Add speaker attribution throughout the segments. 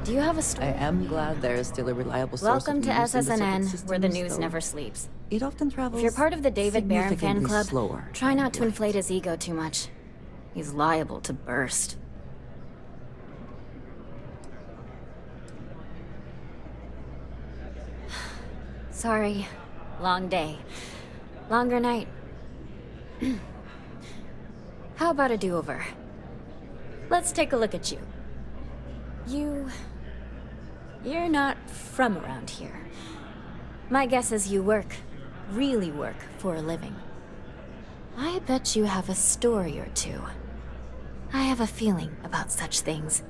Speaker 1: Do you have a story?
Speaker 2: I am glad there is still a reliable source
Speaker 1: Welcome
Speaker 2: of
Speaker 1: to
Speaker 2: news in the
Speaker 1: SSNN,
Speaker 2: circuit
Speaker 1: where the
Speaker 2: systems,
Speaker 1: news
Speaker 2: though
Speaker 1: never sleeps.
Speaker 2: It often travels
Speaker 1: If you're part of the David Barron fan
Speaker 2: significantly
Speaker 1: club,
Speaker 2: slower
Speaker 1: try not to
Speaker 2: than
Speaker 1: inflate his ego too much. He's liable to burst. Sorry. Long day. Longer night. How about a do-over? Let's take a look at you. You're not from around here. My guess is you work, really work, for a living. I bet you have a story or two. I have a feeling about such things.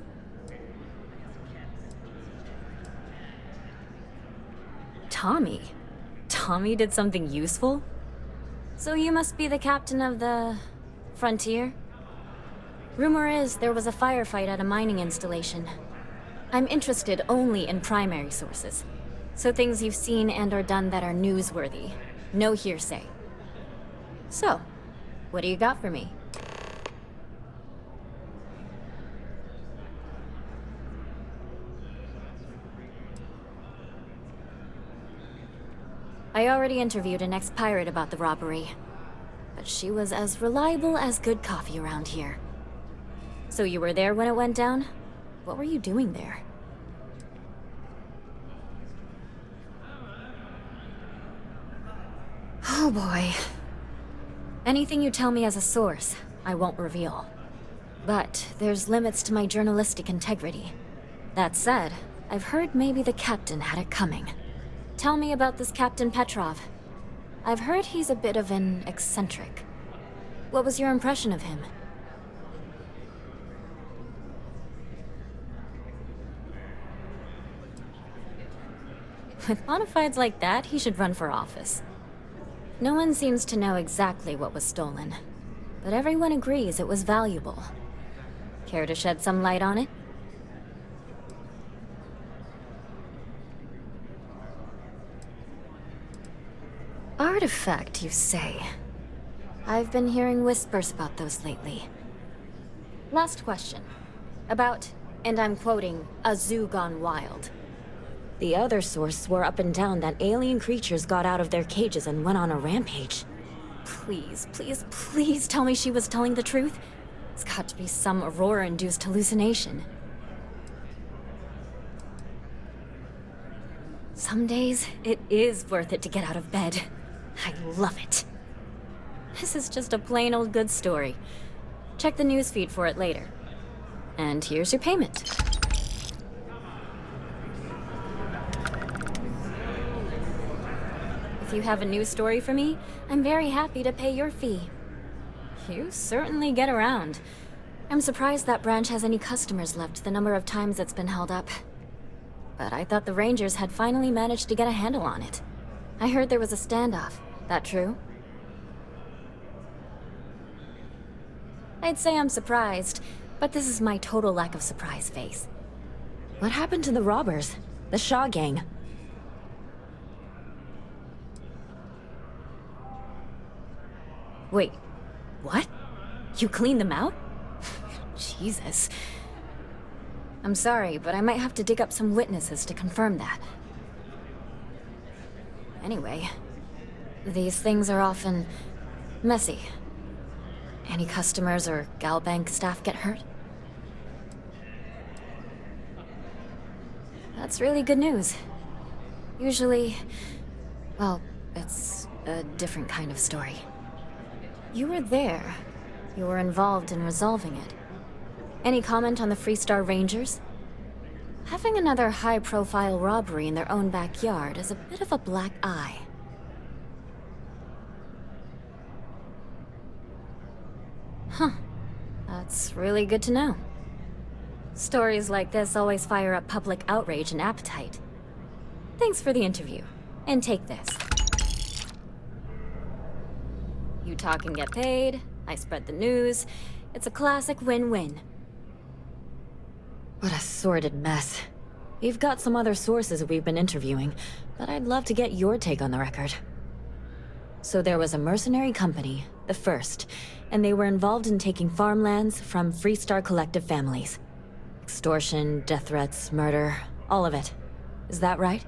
Speaker 1: Tommy? Tommy did something useful? So you must be the captain of the... Frontier? Rumor is there was a firefight at a mining installation. I'm interested only in primary sources. So things you've seen and or done that are newsworthy. No hearsay. So, what do you got for me? I already interviewed an ex-pirate about the robbery. But she was as reliable as good coffee around here. So you were there when it went down? What were you doing there? Oh boy. Anything you tell me as a source, I won't reveal. But there's limits to my journalistic integrity. That said, I've heard maybe the captain had it coming. Tell me about this Captain Petrov. I've heard he's a bit of an eccentric. What was your impression of him? With bona fides like that, he should run for office. No one seems to know exactly what was stolen, but everyone agrees it was valuable. Care to shed some light on it? Artifact, you say? I've been hearing whispers about those lately. Last question. About, and I'm quoting, a zoo gone wild. The other source swore up and down that alien creatures got out of their cages and went on a rampage. Please, please, please tell me she was telling the truth. It's got to be some Aurora-induced hallucination. Some days, it is worth it to get out of bed. I love it. This is just a plain old good story. Check the newsfeed for it later. And here's your payment. If you have a news story for me, I'm very happy to pay your fee. You certainly get around. I'm surprised that branch has any customers left, the number of times it's been held up. But I thought the Rangers had finally managed to get a handle on it. I heard there was a standoff. That true? I'd say I'm surprised, but this is my total lack of surprise face. What happened to the robbers? The Shaw gang? Wait, what? You cleaned them out? Jesus. I'm sorry, but I might have to dig up some witnesses to confirm that. Anyway, these things are often messy. Any customers or Galbank staff get hurt? That's really good news. Usually, well, it's a different kind of story. You were there. You were involved in resolving it. Any comment on the Freestar Rangers? Having another high-profile robbery in their own backyard is a bit of a black eye. Huh. That's really good to know. Stories like this always fire up public outrage and appetite. Thanks for the interview. And take this. You talk and get paid, I spread the news. It's a classic win-win. What a sordid mess. We've got some other sources we've been interviewing, but I'd love to get your take on the record. So there was a mercenary company The first. And they were involved in taking farmlands from Freestar Collective families. Extortion, death threats, murder, all of it. Is that right?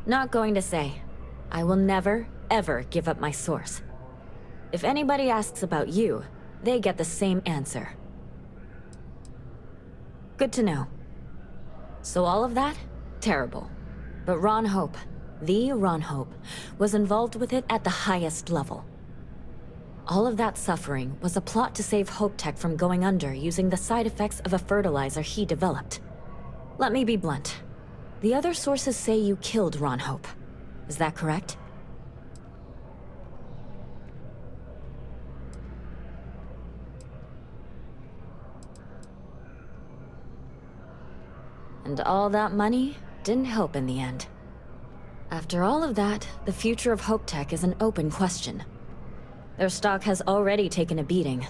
Speaker 1: Not going to say. I will never, ever give up my source. If anybody asks about you, they get the same answer. Good to know. So all of that? Terrible. But Ron Hope, the Ron Hope, was involved with it at the highest level. All of that suffering was a plot to save Hope Tech from going under using the side effects of a fertilizer he developed. Let me be blunt. The other sources say you killed Ron Hope. Is that correct? And all that money didn't help in the end. After all of that, the future of Hope Tech is an open question. Their stock has already taken a beating.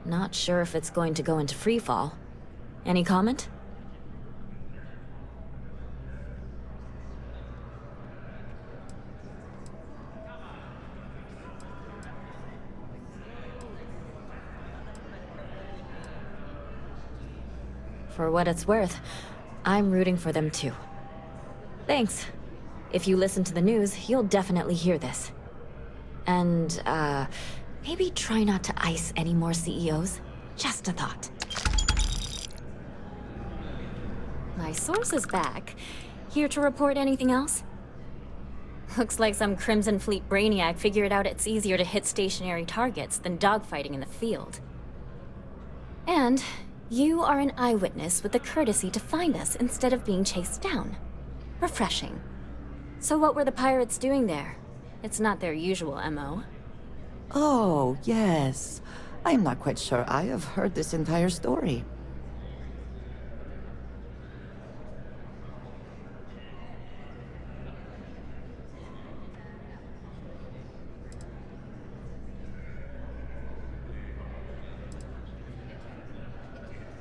Speaker 1: Not sure if it's going to go into freefall. Any comment? For what it's worth, I'm rooting for them too. Thanks. If you listen to the news, you'll definitely hear this. And, maybe try not to ice any more CEOs. Just a thought. My source is back. Here to report anything else? Looks like some Crimson Fleet brainiac figured out it's easier to hit stationary targets than dogfighting in the field. And you are an eyewitness with the courtesy to find us instead of being chased down. Refreshing. So what were the pirates doing there? It's not their usual MO.
Speaker 3: Oh, yes. I'm not quite sure I have heard this entire story.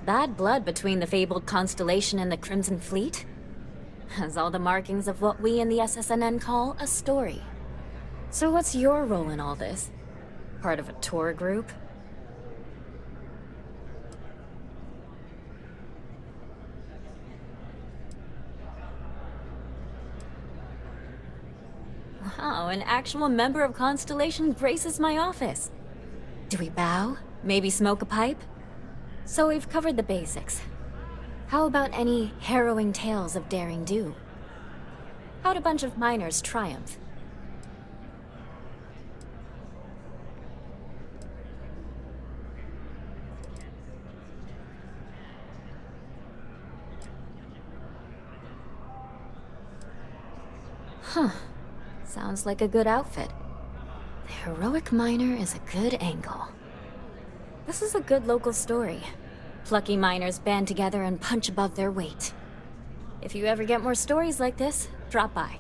Speaker 1: Bad blood between the fabled Constellation and the Crimson Fleet? Has all the markings of what we in the SSNN call a story. So what's your role in all this? Part of a tour group? Wow, an actual member of Constellation graces my office. Do we bow? Maybe smoke a pipe? So we've covered the basics. How about any harrowing tales of daring do? How'd a bunch of miners triumph? Huh. Sounds like a good outfit. The heroic miner is a good angle. This is a good local story. Plucky miners band together and punch above their weight. If you ever get more stories like this, drop by.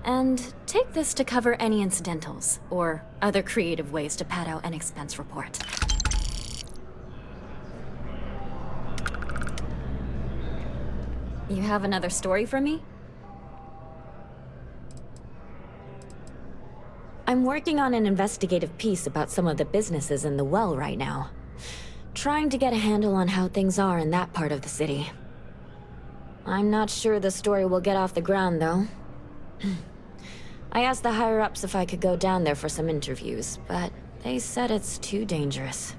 Speaker 1: And take this to cover any incidentals, or other creative ways to pad out an expense report. You have another story for me? I'm working on an investigative piece about some of the businesses in the well right now. Trying to get a handle on how things are in that part of the city. I'm not sure the story will get off the ground, though. I asked the higher-ups if I could go down there for some interviews, but they said it's too dangerous.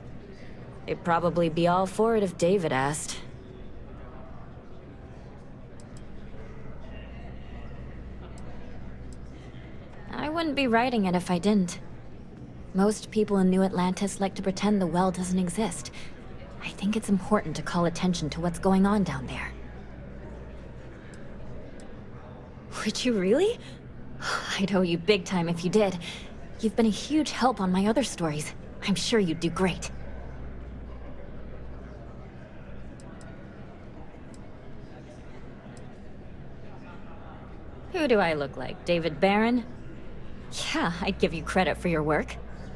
Speaker 1: They'd probably be all for it if David asked. I wouldn't be writing it if I didn't. Most people in New Atlantis like to pretend the well doesn't exist. I think it's important to call attention to what's going on down there. Would you really? I'd owe you big time if you did. You've been a huge help on my other stories. I'm sure you'd do great. Who do I look like? David Barron? Yeah, I'd give you credit for your work.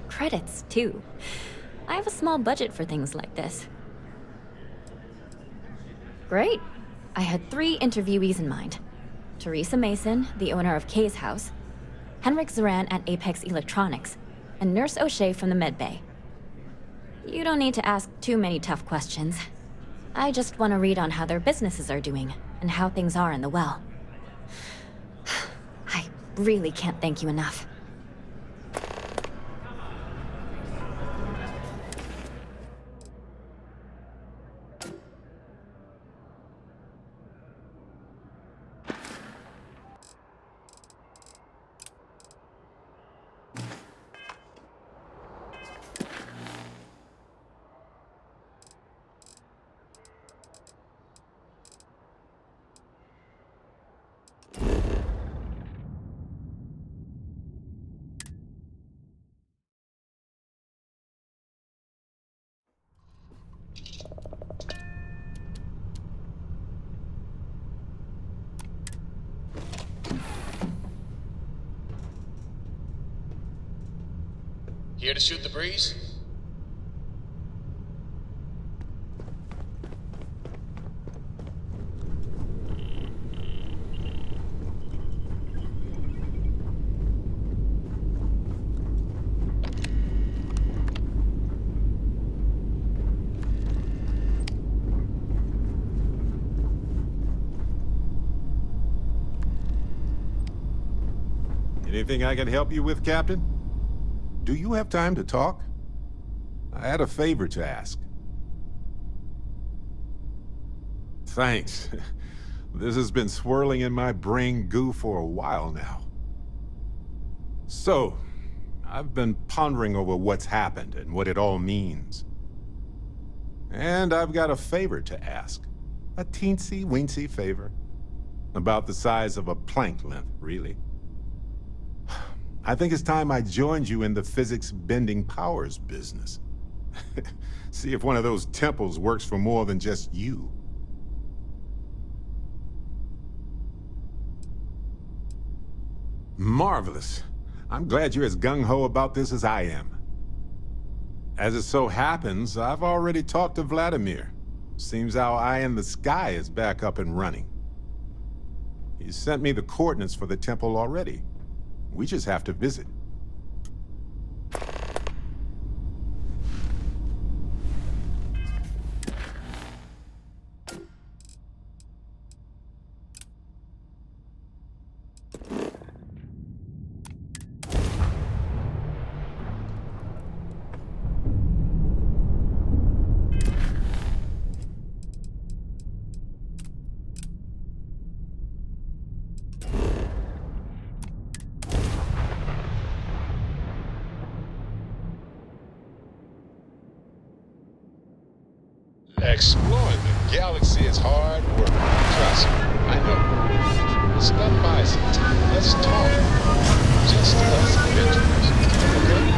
Speaker 1: Credits, too. I have a small budget for things like this. Great. I had 3 interviewees in mind. Theresa Mason, the owner of Kay's house, Henrik Zuran at Apex Electronics, and Nurse O'Shea from the medbay. You don't need to ask too many tough questions. I just want to read on how their businesses are doing, and how things are in the well. I really can't thank you enough.
Speaker 4: Here to shoot the breeze?
Speaker 5: Anything I can help you with, Captain? Do you have time to talk? I had a favor to ask. Thanks. This has been swirling in my brain goo for a while now. So, I've been pondering over what's happened and what it all means. And I've got a favor to ask. A teensy-weensy favor. About the size of a plank length, really. I think it's time I joined you in the physics-bending powers business. See if one of those temples works for more than just you. Marvelous. I'm glad you're as gung-ho about this as I am. As it so happens, I've already talked to Vladimir. Seems our eye in the sky is back up and running. He sent me the coordinates for the temple already. We just have to visit.
Speaker 4: Exploring the galaxy is hard work. Trust me, I know. Stop by sometime. Let's talk. Just us adventurers. Okay?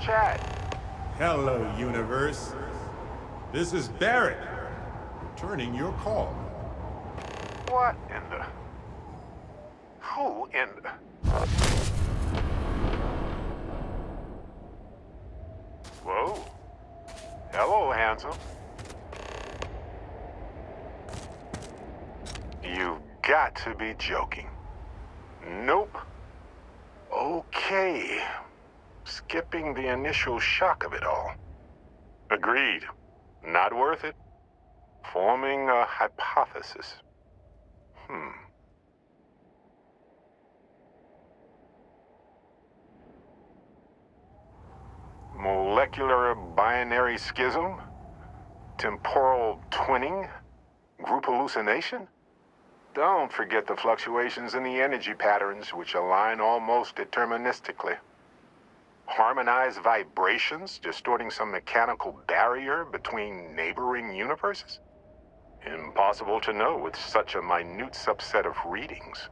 Speaker 6: chat.
Speaker 5: Hello, universe. This is Barrett, returning your call.
Speaker 6: What in the... Who in the... Whoa. Hello, handsome. You've got to be joking. Nope. Okay. Skipping the initial shock of it all. Agreed. Not worth it. Forming a hypothesis. Molecular binary schism? Temporal twinning? Group hallucination? Don't forget the fluctuations in the energy patterns, which align almost deterministically. Harmonized vibrations, distorting some mechanical barrier between neighboring universes? Impossible to know with such a minute subset of readings.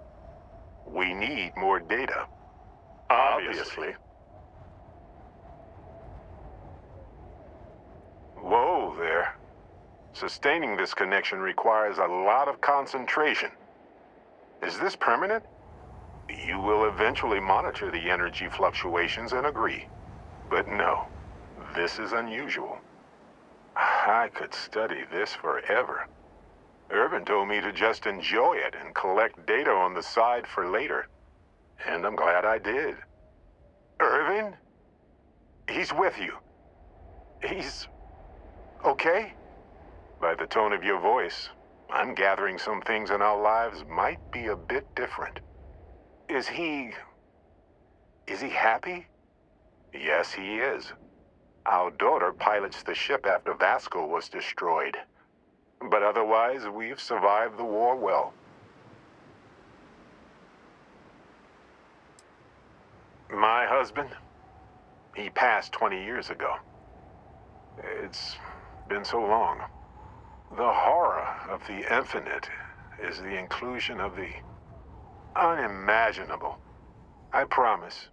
Speaker 6: We need more data. Obviously. Whoa there. Sustaining this connection requires a lot of concentration. Is this permanent? You will eventually monitor the energy fluctuations and agree. But no, this is unusual. I could study this forever. Irvin told me to just enjoy it and collect data on the side for later. And I'm glad I did. Irvin? He's with you. He's... okay? By the tone of your voice, I'm gathering some things in our lives might be a bit different. Is he happy? Yes, he is. Our daughter pilots the ship after Vasco was destroyed. But otherwise, we've survived the war well. My husband? He passed 20 years ago. It's been so long. The horror of the infinite is the inclusion of the unimaginable. I promise.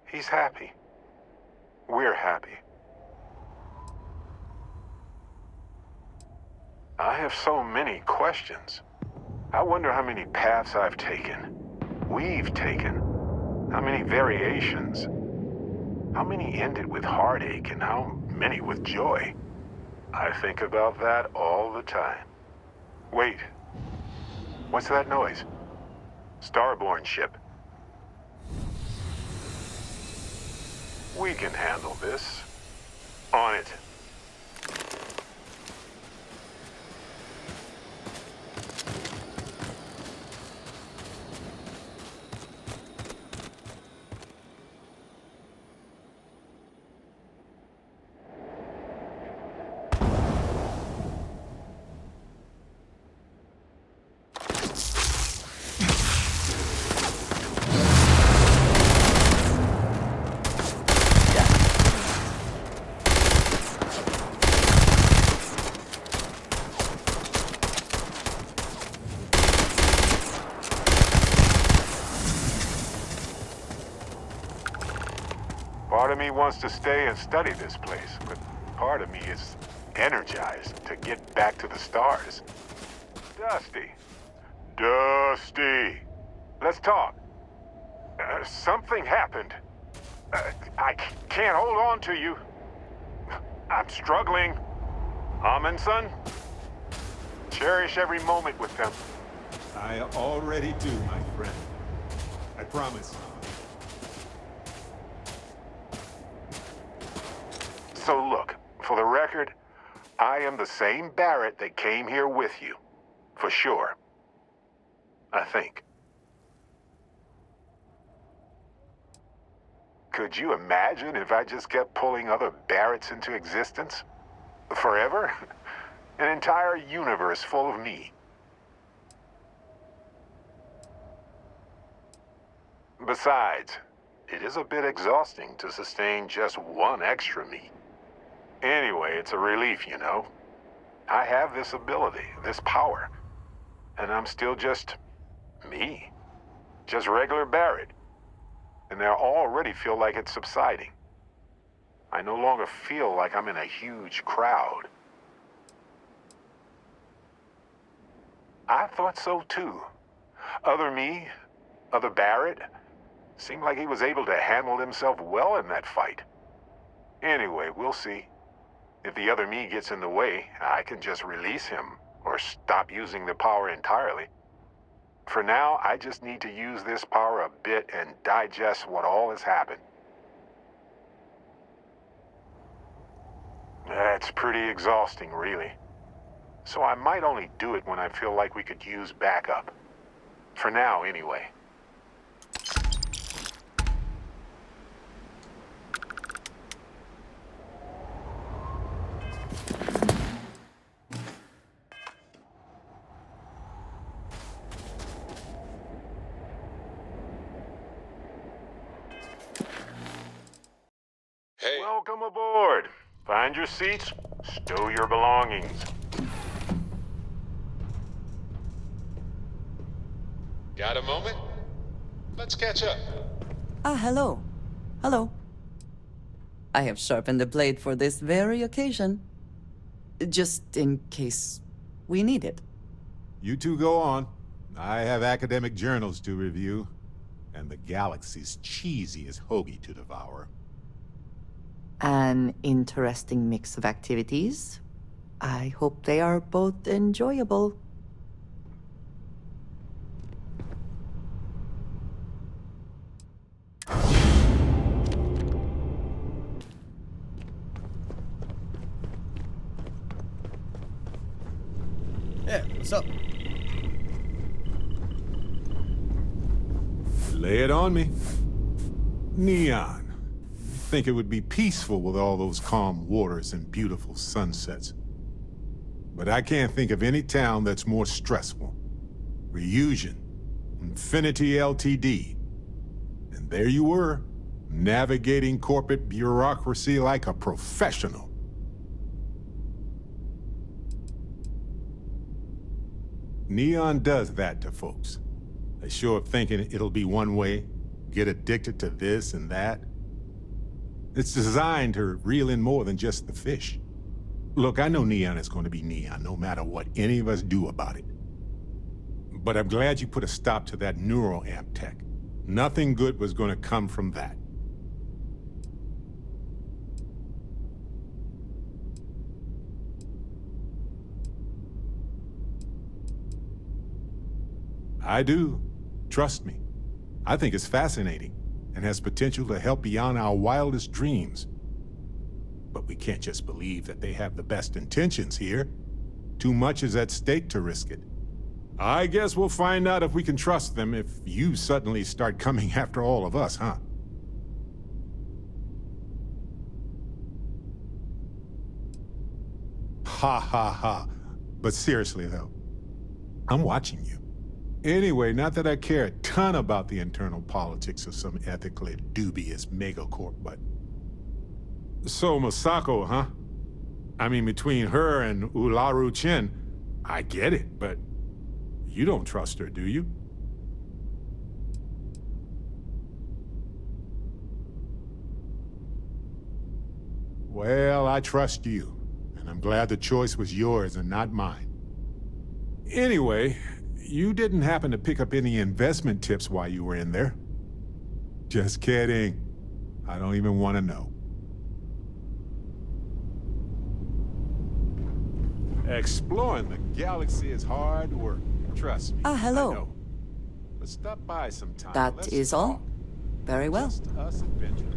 Speaker 6: He's happy. We're happy. I have so many questions. I wonder how many paths I've taken. We've taken. How many variations. How many ended with heartache and how many with joy. I think about that all the time. Wait. What's that noise? Starborn ship. We can handle this. On it. Part of me wants to stay and study this place, but part of me is energized to get back to the stars. Dusty. Dusty. Let's talk. Something happened. I can't hold on to you. I'm struggling. Amundsen? Cherish every moment with them.
Speaker 5: I already do, my friend. I promise.
Speaker 6: So look, for the record, I am the same Barrett that came here with you. For sure. I think. Could you imagine if I just kept pulling other Barretts into existence? Forever? An entire universe full of me. Besides, it is a bit exhausting to sustain just one extra me. Anyway, it's a relief, you know. I have this ability, this power. And I'm still just me. Just regular Barrett. And I already feel like it's subsiding. I no longer feel like I'm in a huge crowd. I thought so too. Other Barrett, seemed like he was able to handle himself well in that fight. Anyway, we'll see. If the other me gets in the way, I can just release him or stop using the power entirely. For now, I just need to use this power a bit and digest what all has happened. That's pretty exhausting, really. So I might only do it when I feel like we could use backup. For now, anyway.
Speaker 4: Hey.
Speaker 6: Welcome aboard. Find your seats, stow your belongings.
Speaker 4: Got a moment? Let's catch up.
Speaker 3: Ah, hello. Hello. I have sharpened the blade for this very occasion. Just in case we need it.
Speaker 5: You two go on. I have academic journals to review, and the galaxy's cheesiest hoagie to devour.
Speaker 3: An interesting mix of activities. I hope they are both enjoyable.
Speaker 7: Yeah, what's up?
Speaker 5: Lay it on me. Neon. Think it would be peaceful with all those calm waters and beautiful sunsets. But I can't think of any town that's more stressful. Reusion, Infinity Ltd. And there you were, navigating corporate bureaucracy like a professional. Neon does that to folks. They show up thinking it'll be one way, get addicted to this and that. It's designed to reel in more than just the fish. Look, I know Neon is going to be Neon, no matter what any of us do about it. But I'm glad you put a stop to that neural amp tech. Nothing good was going to come from that. I do. Trust me. I think it's fascinating and has potential to help beyond our wildest dreams. But we can't just believe that they have the best intentions here. Too much is at stake to risk it. I guess we'll find out if we can trust them if you suddenly start coming after all of us, huh? Ha ha ha. But seriously though, I'm watching you. Anyway, not that I care a ton about the internal politics of some ethically dubious megacorp, but... So, Masako, huh? I mean, between her and Ularu Chen, I get it, but you don't trust her, do you? Well, I trust you, and I'm glad the choice was yours and not mine. Anyway, you didn't happen to pick up any investment tips while you were in there? Just kidding. I don't even want to know. Exploring the galaxy is hard work. Trust me.
Speaker 3: Ah, hello.
Speaker 5: I know. But stop by sometime.
Speaker 3: That
Speaker 5: Let's
Speaker 3: is all?
Speaker 5: talk.
Speaker 3: Very well.
Speaker 5: Just us adventurers.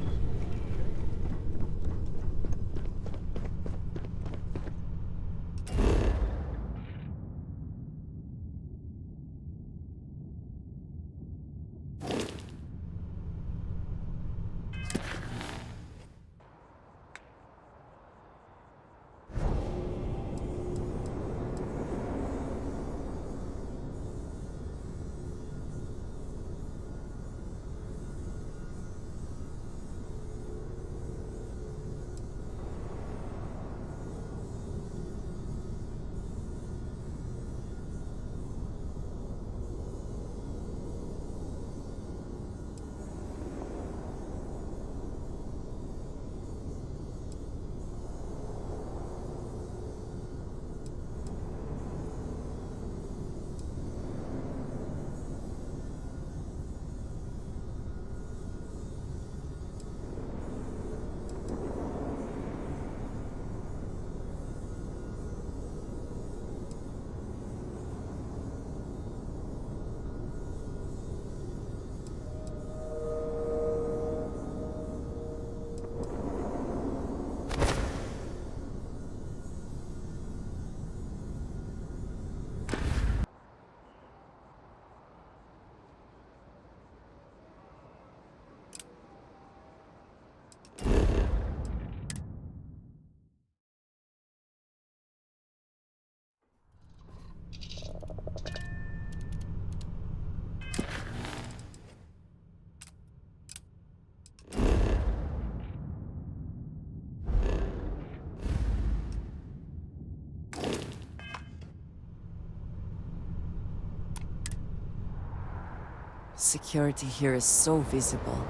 Speaker 3: Security here is so visible.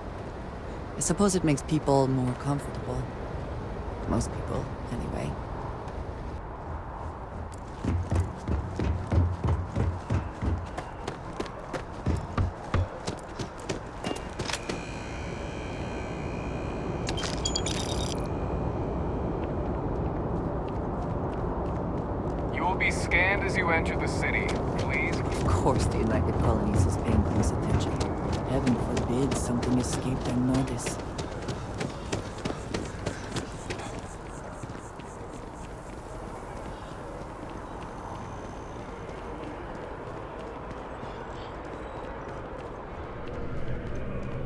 Speaker 3: I suppose it makes people more comfortable. Most people, anyway.
Speaker 7: You will be scanned as you enter the city. Please.
Speaker 3: Of course the United Colonies is paying close attention. Heaven forbid something escaped unnoticed.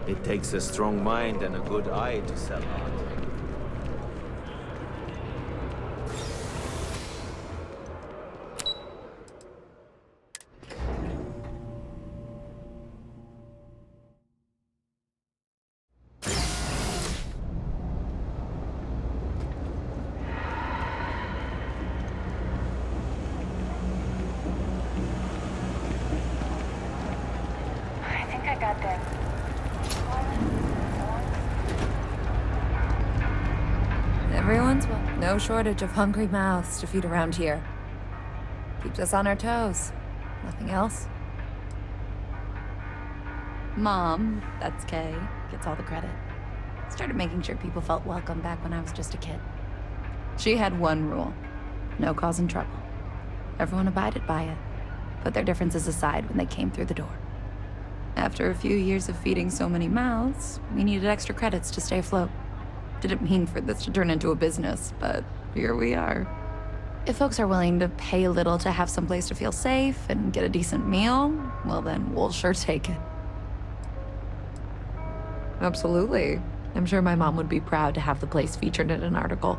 Speaker 8: It takes a strong mind and a good eye to sell art.
Speaker 9: I think I got that.
Speaker 2: Everyone's well. No shortage of hungry mouths to feed around here. Keeps us on our toes. Nothing else. Mom, that's Kay, gets all the credit. Started making sure people felt welcome back when I was just a kid. She had one rule: no causing trouble. Everyone abided by it, put their differences aside when they came through the door. After a few years of feeding so many mouths, we needed extra credits to stay afloat. Didn't mean for this to turn into a business, but here we are. If folks are willing to pay a little to have someplace to feel safe and get a decent meal, well then, we'll sure take it. Absolutely. I'm sure my mom would be proud to have the place featured in an article.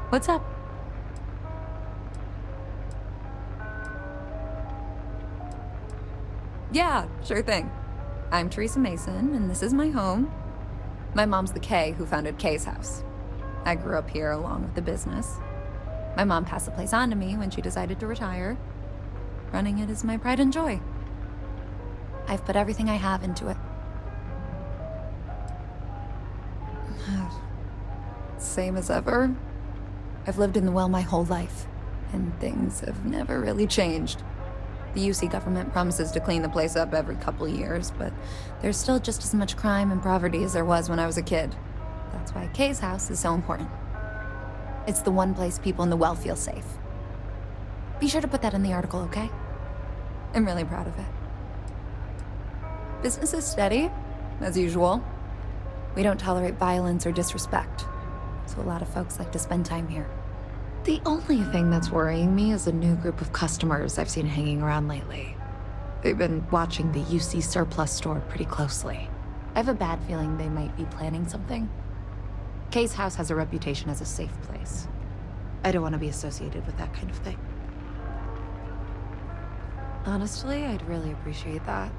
Speaker 2: What's up? Yeah, sure thing. I'm Theresa Mason, and this is my home. My mom's the Kay who founded Kay's house. I grew up here along with the business. My mom passed the place on to me when she decided to retire. Running it is my pride and joy. I've put everything I have into it. Same as ever. I've lived in the well my whole life, and things have never really changed. The UC government promises to clean the place up every couple years, but there's still just as much crime and poverty as there was when I was a kid. That's why Kay's house is so important. It's the one place people in the well feel safe. Be sure to put that in the article, okay? I'm really proud of it. Business is steady, as usual. We don't tolerate violence or disrespect, so a lot of folks like to spend time here. The only thing that's worrying me is a new group of customers I've seen hanging around lately. They've been watching the UC surplus store pretty closely. I have a bad feeling they might be planning something. Kay's house has a reputation as a safe place. I don't want to be associated with that kind of thing. Honestly, I'd really appreciate that.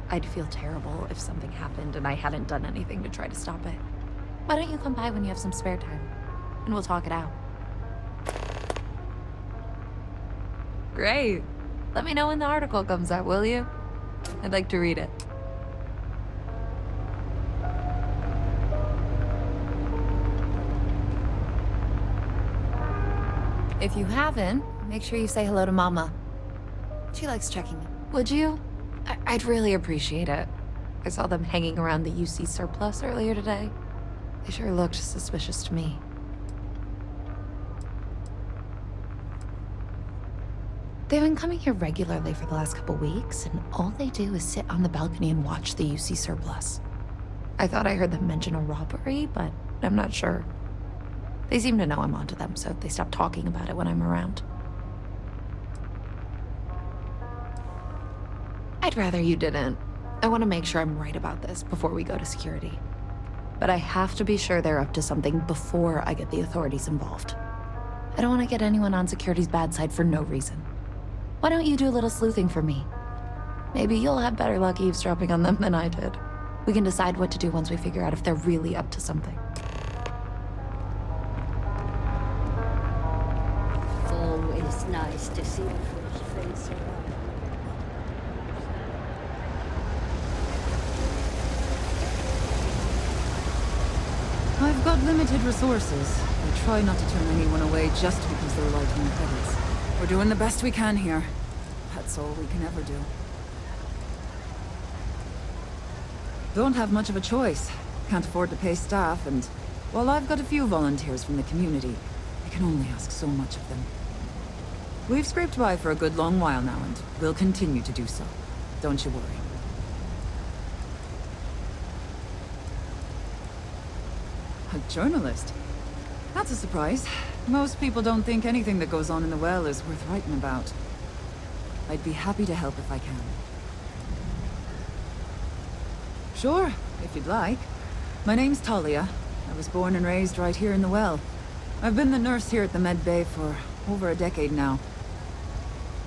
Speaker 2: I'd feel terrible if something happened and I hadn't done anything to try to stop it. Why don't you come by when you have some spare time, and we'll talk it out. Great. Let me know when the article comes out, will you? I'd like to read it. If you haven't, make sure you say hello to Mama. She likes checking in. Would you? I'd really appreciate it. I saw them hanging around the UC surplus earlier today. They sure looked suspicious to me. They've been coming here regularly for the last couple weeks, and all they do is sit on the balcony and watch the UC surplus. I thought I heard them mention a robbery, but I'm not sure. They seem to know I'm onto them, so they stop talking about it when I'm around. I'd rather you didn't. I want to make sure I'm right about this before we go to security. But I have to be sure they're up to something before I get the authorities involved. I don't want to get anyone on security's bad side for no reason. Why don't you do a little sleuthing for me? Maybe you'll have better luck eavesdropping on them than I did. We can decide what to do once we figure out if they're really up to something.
Speaker 10: Always nice to see a fresh face around.
Speaker 11: got limited resources. We try not to turn anyone away just because they're light on credits. We're doing the best we can here. That's all we can ever do. Don't have much of a choice. Can't afford to pay staff, and while I've got a few volunteers from the community, I can only ask so much of them. We've scraped by for a good long while now, and we'll continue to do so. Don't you worry. A journalist? That's a surprise. Most people don't think anything that goes on in the well is worth writing about. I'd be happy to help if I can. Sure, if you'd like. My name's Talia. I was born and raised right here in the well. I've been the nurse here at the med bay for over a decade now.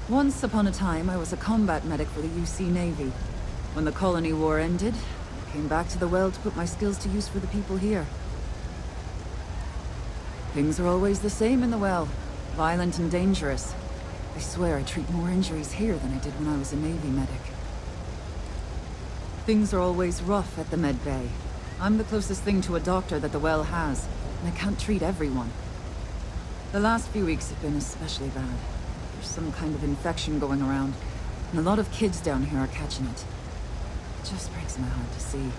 Speaker 11: Once upon a time, I was a combat medic for the UC Navy. When the colony war ended, I came back to the well to put my skills to use for the people here. Things are always the same in the well. Violent and dangerous. I swear I treat more injuries here than I did when I was a Navy medic. Things are always rough at the med bay. I'm the closest thing to a doctor that the well has, and I can't treat everyone. The last few weeks have been especially bad. There's some kind of infection going around, and a lot of kids down here are catching it. It just breaks my heart to see.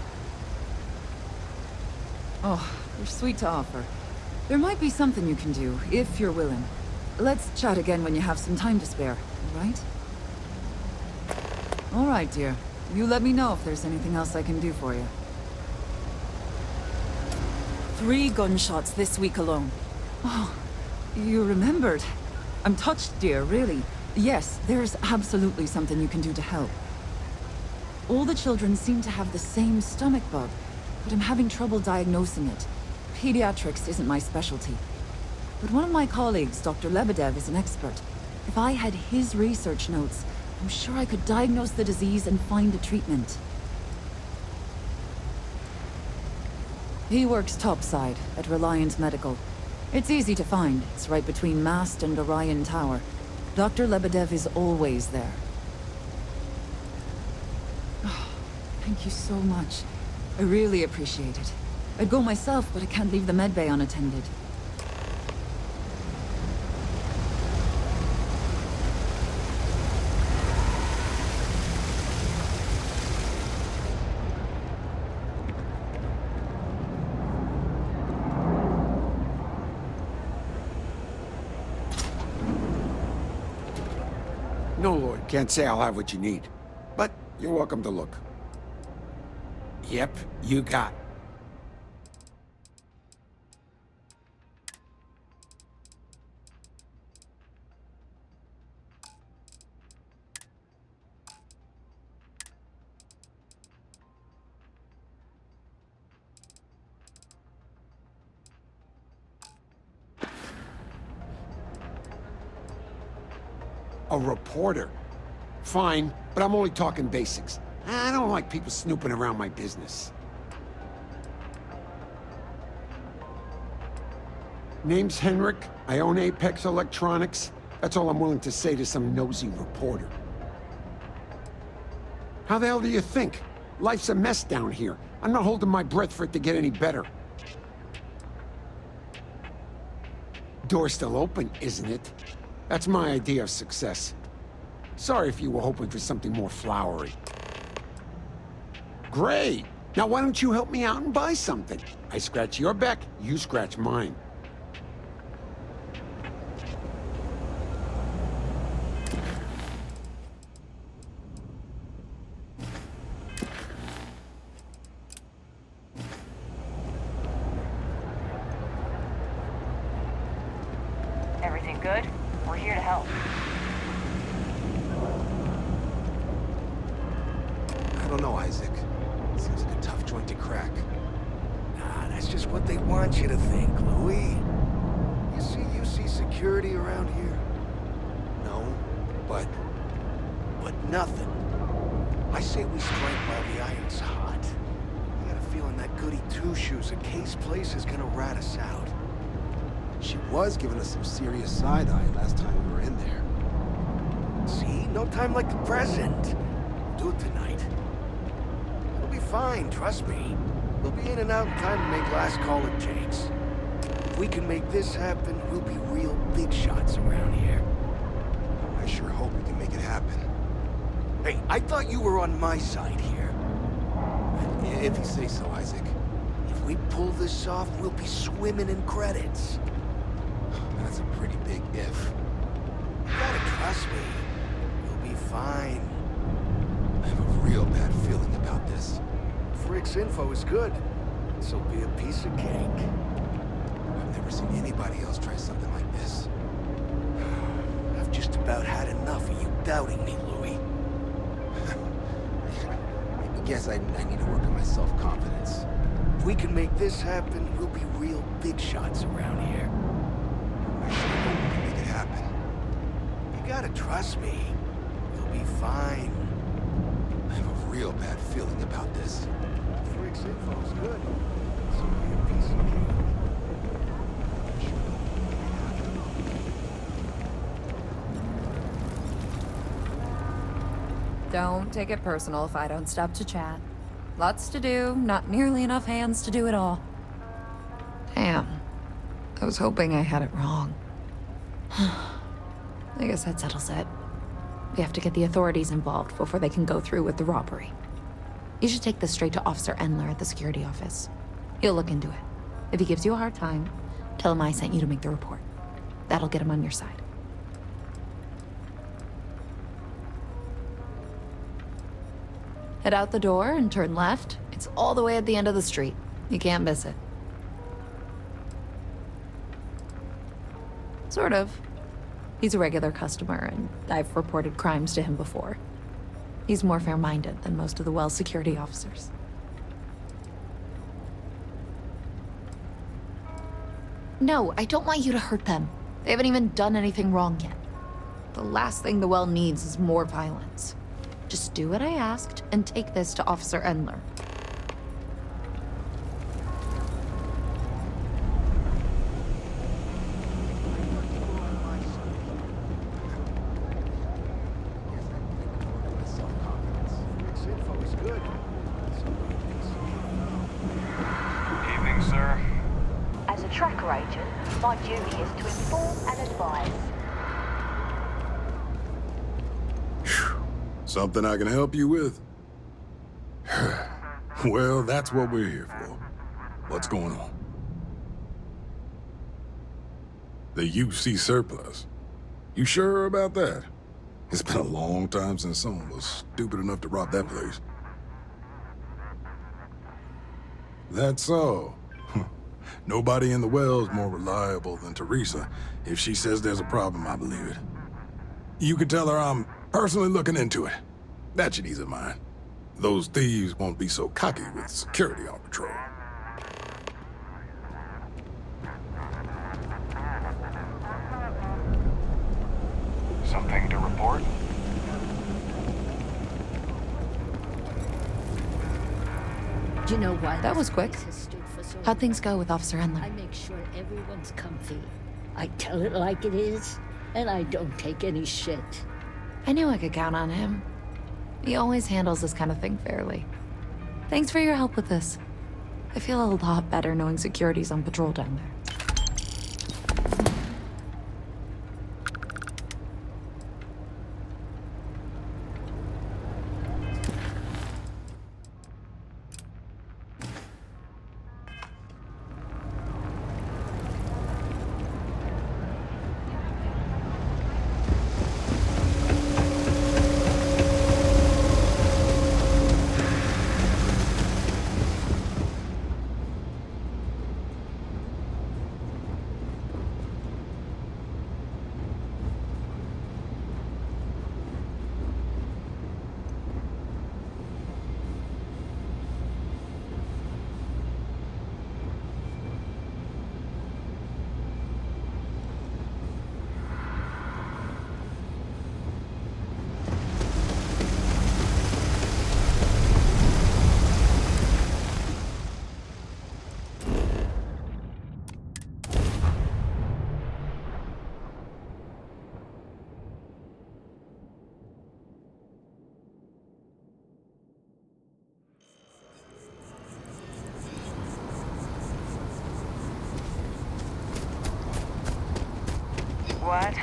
Speaker 11: Oh, you're sweet to offer. There might be something you can do, if you're willing. Let's chat again when you have some time to spare, all right? All right, dear. You let me know if there's anything else I can do for you. 3 gunshots this week alone. Oh, you remembered. I'm touched, dear, really. Yes, there's absolutely something you can do to help. All the children seem to have the same stomach bug, but I'm having trouble diagnosing it. Pediatrics isn't my specialty. But one of my colleagues, Dr. Lebedev, is an expert. If I had his research notes, I'm sure I could diagnose the disease and find a treatment. He works topside at Reliant Medical. It's easy to find. It's right between Mast and Orion Tower. Dr. Lebedev is always there. Oh, thank you so much. I really appreciate it. I'd go myself, but I can't leave the medbay unattended.
Speaker 12: No, Lord, can't say I'll have what you need. But you're welcome to look. Yep, you got. A reporter. Fine, but I'm only talking basics. I don't like people snooping around my business. Name's Henrik. I own Apex Electronics. That's all I'm willing to say to some nosy reporter. How the hell do you think? Life's a mess down here. I'm not holding my breath for it to get any better. Door's still open, isn't it? That's my idea of success. Sorry if you were hoping for something more flowery. Great! Now why don't you help me out and buy something? I scratch your back, you scratch mine.
Speaker 9: Everything good? We're here to help.
Speaker 13: I don't know, Isaac. Seems like a tough joint to crack.
Speaker 14: Nah, that's just what they want you to think, Louis. You see security around here?
Speaker 13: No, but
Speaker 14: nothing. I say we strike while the iron's hot. I got a feeling that goody two-shoes at Kay's place is gonna rat us out.
Speaker 13: she was giving us some serious side-eye last time we were in there.
Speaker 14: See? No time like the present. We'll do it tonight. It'll be fine, trust me. We'll be in and out in time to make last call at Jake's. If we can make this happen, we'll be real big shots around here.
Speaker 13: I sure hope we can make it happen.
Speaker 14: Hey, I thought you were on my side here.
Speaker 13: If you say so, Isaac.
Speaker 14: If we pull this off, we'll be swimming in credits.
Speaker 13: That's a pretty big if.
Speaker 14: You gotta trust me. We'll be fine.
Speaker 13: I have a real bad feeling about this.
Speaker 14: Frick's info is good. This'll be a piece of cake.
Speaker 13: I've never seen anybody else try something like this.
Speaker 14: I've just about had enough of you doubting me, Louis.
Speaker 13: I guess I need to work on my self-confidence.
Speaker 14: If we can make this happen, we'll be real big shots around here.
Speaker 13: I sure hope we can make it happen.
Speaker 14: You gotta trust me. We'll be fine.
Speaker 13: I have a real bad feeling about this.
Speaker 14: Frick's info is good. This'll be a piece of cake.
Speaker 2: Don't take it personal if I don't stop to chat. Lots to do, not nearly enough hands to do it all. Damn. I was hoping I had it wrong. I guess that settles it. We have to get the authorities involved before they can go through with the robbery. You should take this straight to Officer Endler at the security office. He'll look into it. If he gives you a hard time, tell him I sent you to make the report. That'll get him on your side. Head out the door and turn left. It's all the way at the end of the street. You can't miss it. Sort of. He's a regular customer, and I've reported crimes to him before. He's more fair-minded than most of the Wells security officers. No, I don't want you to hurt them. They haven't even done anything wrong yet. The last thing the Well needs is more violence. Just do what I asked and take this to Officer Endler.
Speaker 7: Evening, sir.
Speaker 9: As a tracker agent, my duty is to inform and advise.
Speaker 15: Something I can help you with? Well, that's what we're here for. What's going on? The UC surplus. You sure about that? It's been a long time since someone was stupid enough to rob that place. That's so. Nobody in the Well's more reliable than Theresa. If she says there's a problem, I believe it. You could tell her I'm personally looking into it. That should ease her mind. Those thieves won't be so cocky with security on patrol.
Speaker 7: Something to report?
Speaker 10: Do you know why
Speaker 2: That was quick.
Speaker 10: this place has stood for so
Speaker 2: How'd things go with Officer Endler?
Speaker 10: I make sure everyone's comfy. I tell it like it is, and I don't take any shit.
Speaker 2: I knew I could count on him. He always handles this kind of thing fairly. Thanks for your help with this. I feel a lot better knowing security's on patrol down there.
Speaker 16: What?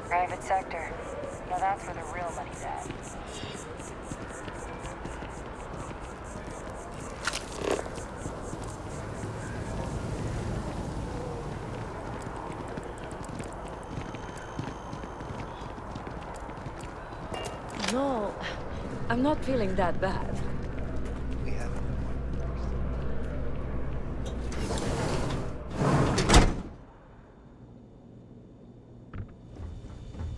Speaker 16: Private sector. Now that's where the real money's at.
Speaker 17: No, I'm not feeling that bad.
Speaker 14: We have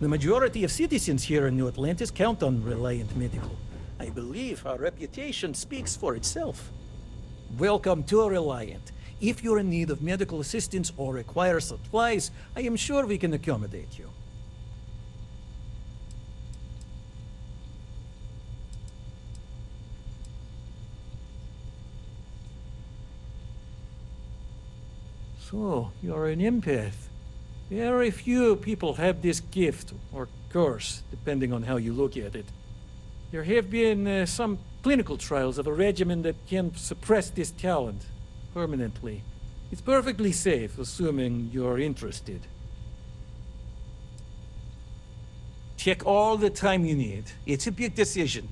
Speaker 18: The majority of citizens here in New Atlantis count on Reliant Medical. I believe our reputation speaks for itself. Welcome to Reliant. If you're in need of medical assistance or require supplies, I am sure we can accommodate you. So, you're an empath. Very few people have this gift, or curse, depending on how you look at it. There have been some clinical trials of a regimen that can suppress this talent permanently. It's perfectly safe, assuming you're interested. Take all the time you need. It's a big decision.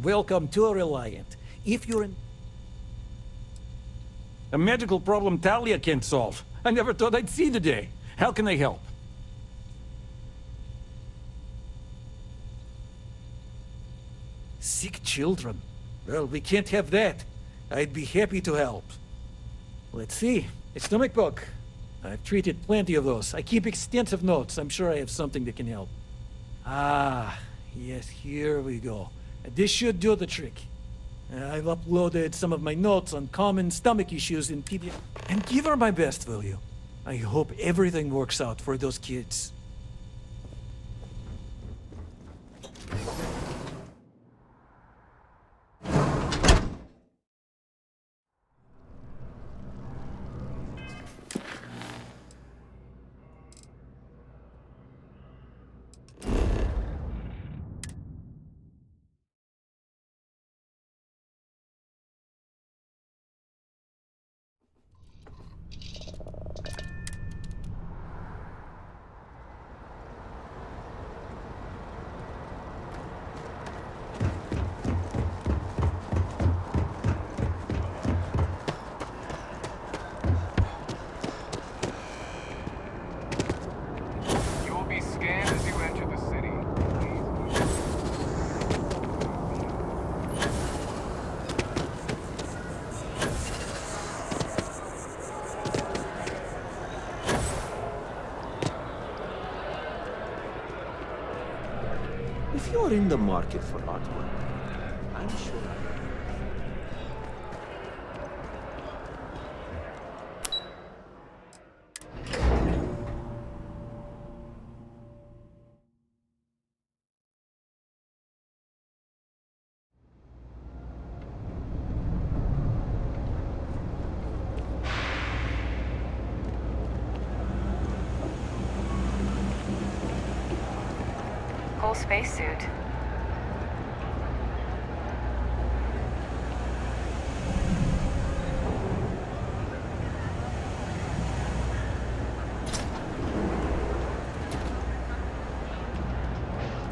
Speaker 18: Welcome to Reliant. If you're in a medical problem Talia can't solve. I never thought I'd see the day. How can I help? Sick children. Well, we can't have that. I'd be happy to help. Let's see. A stomach bug. I've treated plenty of those. I keep extensive notes. I'm sure I have something that can help. Ah, yes, here we go. This should do the trick. I've uploaded some of my notes on common stomach issues in PDF. And give her my best, will you? I hope everything works out for those kids.
Speaker 8: If you're in the market for artwork, I'm sure
Speaker 16: Whole spacesuit.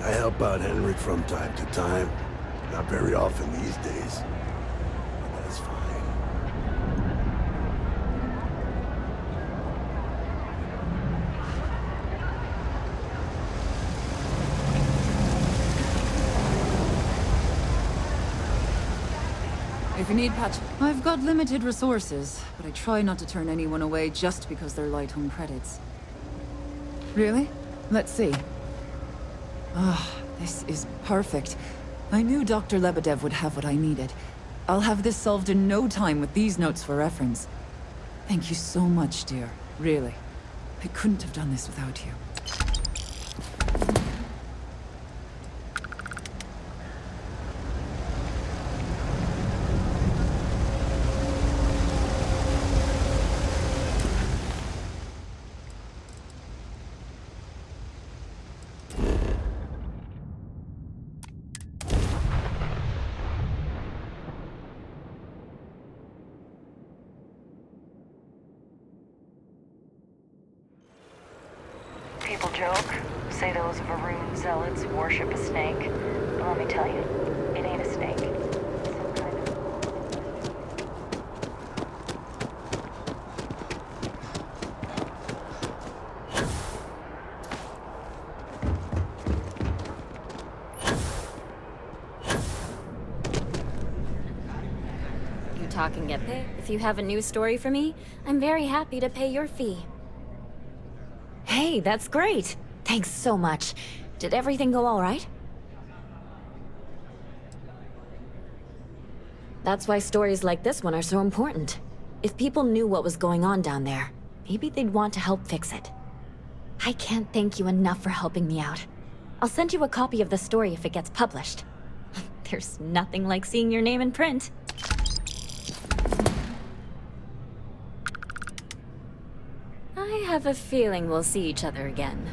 Speaker 13: I help out Henrik from time to time. Not very often these days. But that's fine.
Speaker 11: If you need patch, I've got limited resources, but I try not to turn anyone away just because they're light on credits. Really? Let's see. Ah, this is perfect. I knew Dr. Lebedev would have what I needed. I'll have this solved in no time with these notes for reference. Thank you so much, dear. Really. I couldn't have done this without you.
Speaker 16: joke. Say those Varun zealots worship a snake. But let me tell you, it ain't a snake. Some kind of...
Speaker 1: You talk and get paid. If you have a new story for me, I'm very happy to pay your fee. Hey, that's great. Thanks so much. Did everything go all right? That's why stories like this one are so important. If people knew what was going on down there, maybe they'd want to help fix it. I can't thank you enough for helping me out. I'll send you a copy of the story if it gets published. There's nothing like seeing your name in print. I have a feeling we'll see each other again.